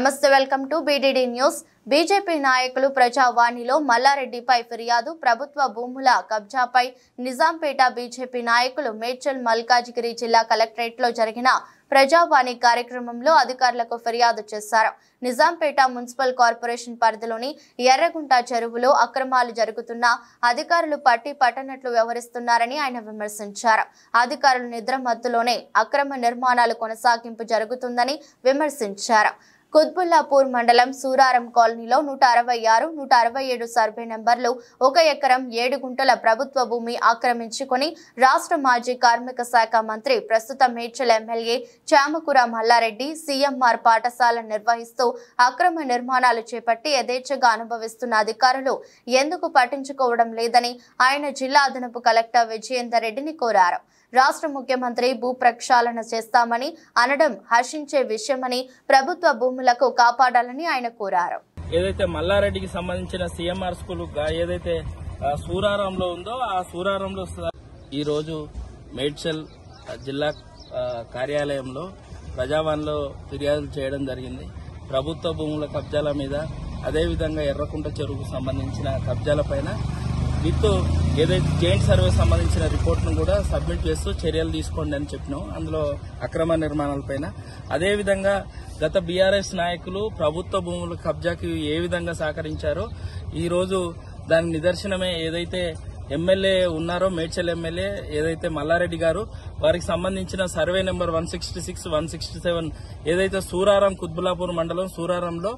నమస్తే welcome to BDD news. BJP నాయకులు ప్రజావాణిలో మల్లారెడ్డిపై ఫిర్యాదు, ప్రభుత్వ భూముల కబ్జాపై నిజాంపేట బీజేపీ నాయకులు మేడ్చల్ మల్కాజిగిరి జిల్లా కలెక్టరేట్లో జరిగిన ప్రజావాణి కార్యక్రమంలో అధికారులకు ఫిర్యాదు చేశారు। నిజాంపేట మున్సిపల్ కార్పొరేషన్ పరిధిలోని ఎర్రగుంట చెరువులో అక్రమాలు జరుగుతున్నా అధికారులు పట్టనట్లు వ్యవహరిస్తున్నారని ఆయన విమర్శించారు। అధికారులు నిద్ర మత్తులోనే అక్రమ నిర్మాణాలు కొనసాగింపు జరుగుతుందని విమర్శించారు। కుత్బుల్లాపూర్ మండలం సూరారం కాలనీలో 166, 167 సర్వే నంబర్లు 1 ఎకరం 7 గుంటల ప్రభుత్వ భూమి ఆక్రమించుకొని రాష్ట్ర మాజీ కార్మిక శాఖ మంత్రి ప్రస్తుత మేడ్చల్ ఎమ్మెల్యే చామకూర మల్లారెడ్డి సీఎంఆర్ పాఠశాల నిర్వహిస్తూ అక్రమ నిర్మాణాలు చేపట్టి యథేచ్ఛగా అనుభవిస్తున్న అధికారులు ఎందుకు పట్టించుకోవడం లేదని ఆయన జిల్లా అదనపు కలెక్టర్ విజయేందర్ రెడ్డిని కోరారు। రాష్ట్ర ముఖ్యమంత్రి భూ ప్రక్షాళన చేస్తామని అనడం హర్షించే విషయమని ప్రభుత్వ భూములకు కాపాడాలని ఆయన కోరారు। ఏదైతే మల్లారెడ్డికి సంబంధించిన సీఎంఆర్ స్కూల్ ఏదైతే సూరారంలో ఉందో ఆ సూరారంలో ఈ రోజు మేడ్చల్ జిల్లా కార్యాలయంలో ప్రజావాణిలో ఫిర్యాదులు చేయడం జరిగింది। ప్రభుత్వ భూముల కబ్జాల మీద, అదేవిధంగా ఎర్రకుంట చెరువుకు సంబంధించిన కబ్జాలపైన విత్ ఏదైతే జాయింట్ సర్వే సంబంధించిన రిపోర్ట్ను కూడా సబ్మిట్ చేస్తూ చర్యలు తీసుకోండి అని చెప్పినాం। అందులో అక్రమ నిర్మాణాలపైన, అదేవిధంగా గత బీఆర్ఎస్ నాయకులు ప్రభుత్వ భూముల కబ్జాకి ఏ విధంగా సహకరించారో ఈ రోజు దాని నిదర్శనమే ఏదైతే ఎమ్మెల్యే ఉన్నారో మేడ్చల్ ఎమ్మెల్యే ఏదైతే మల్లారెడ్డి గారు, వారికి సంబంధించిన సర్వే నెంబర్ 166, 167 ఏదైతే సూరారం కుత్బుల్లాపూర్ మండలం సూరారంలో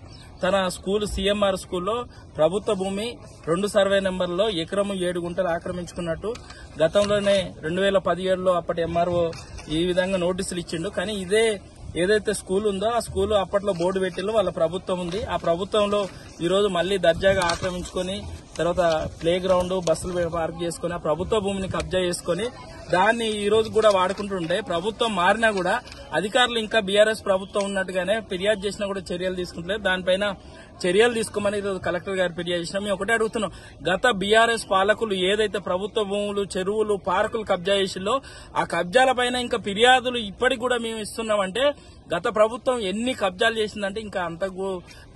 తన స్కూల్ సీఎంఆర్ స్కూల్లో ప్రభుత్వ భూమి 2 సర్వే నెంబర్లో ఎకరం 7 గుంటలు ఆక్రమించుకున్నట్టు గతంలోనే 2017లో అప్పటి ఎంఆర్ఓ ఈ విధంగా నోటీసులు ఇచ్చిండు। కానీ ఇదే ఏదైతే స్కూల్ ఉందో ఆ స్కూల్ అప్పట్లో బోర్డు పెట్టిలో వాళ్ళ ప్రభుత్వం ఉంది, ఆ ప్రభుత్వంలో ఈ రోజు మళ్లీ దర్జాగా ఆక్రమించుకొని తర్వాత ప్లే గ్రౌండ్ బస్సులు పార్క్ చేసుకుని ఆ ప్రభుత్వ భూమిని కబ్జా చేసుకుని దాన్ని ఈ రోజు కూడా వాడుకుంటుంటే ప్రభుత్వం మారినా కూడా అధికారులు ఇంకా బీఆర్ఎస్ ప్రభుత్వం ఉన్నట్టుగానే ఫిర్యాదు చేసినా కూడా చర్యలు తీసుకుంటలేదు। దానిపైన చర్యలు తీసుకోమని ఈరోజు కలెక్టర్ గారు ఫిర్యాదు చేసినాం। మేము ఒకటే అడుగుతున్నాం, గత బీఆర్ఎస్ పాలకులు ఏదైతే ప్రభుత్వ భూములు, చెరువులు, పార్కులు కబ్జా చేసిల్లో ఆ కబ్జాలపైన ఇంకా ఫిర్యాదులు ఇప్పటికి కూడా మేము ఇస్తున్నామంటే గత ప్రభుత్వం ఎన్ని కబ్జాలు చేసిందంటే ఇంకా అంతకు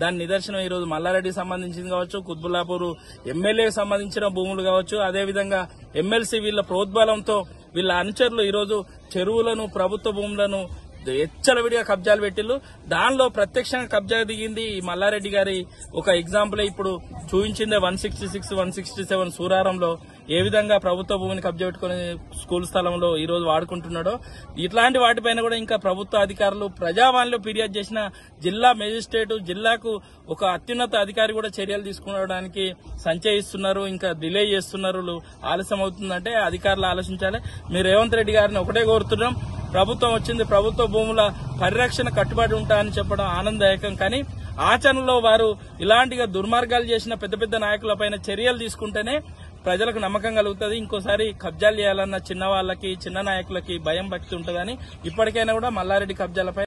దాని నిదర్శనం ఈ రోజు మల్లారెడ్డికి సంబంధించింది కావచ్చు, కుత్బుల్లాపూర్ ఎమ్మెల్యేకి సంబంధించిన భూములు కావచ్చు, అదేవిధంగా ఎమ్మెల్సీ వీళ్ళ ప్రోద్బలంతో వీళ్ళ అనుచరులు ఈ రోజు చెరువులను, ప్రభుత్వ భూములను ఎచ్చలవిడిగా కబ్జాలు పెట్టిల్లు। దానిలో ప్రత్యక్షంగా కబ్జా దిగింది ఈ మల్లారెడ్డి గారి ఒక ఎగ్జాంపుల్ ఇప్పుడు చూపించిందే 166, 167 సూరారంలో ఏ విధంగా ప్రభుత్వ భూమిని కబ్జా పెట్టుకుని స్కూల్ స్థలంలో ఈ రోజు వాడుకుంటున్నాడో ఇట్లాంటి వాటిపైన కూడా ఇంకా ప్రభుత్వ అధికారులు ప్రజావాణిలో ఫిర్యాదు చేసిన జిల్లా మేజిస్ట్రేట్, జిల్లాకు ఒక అత్యున్నత అధికారి కూడా చర్యలు తీసుకోవడానికి సంచయిస్తున్నారు, ఇంకా డిలే చేస్తున్నారు, ఆలస్యం అవుతుందంటే అధికారులు ఆలోచించాలి। మీరు రేవంత్ రెడ్డి గారిని ఒకటే కోరుతున్నాం, ప్రభుత్వం వచ్చింది, ప్రభుత్వ భూముల పరిరక్షణ కట్టుబడి ఉంటా అని చెప్పడం ఆనందదాయకం, కానీ ఆచరణలో వారు ఇలాంటిగా దుర్మార్గాలు చేసిన పెద్ద పెద్ద నాయకులపైన చర్యలు తీసుకుంటేనే ప్రజలకు నమ్మకం కలుగుతుంది। ఇంకోసారి కబ్జాలు చేయాలన్న చిన్న వాళ్ళకి, చిన్న నాయకులకి భయం భక్తి ఉంటుందని ఇప్పటికైనా కూడా మల్లారెడ్డి కబ్జాలపై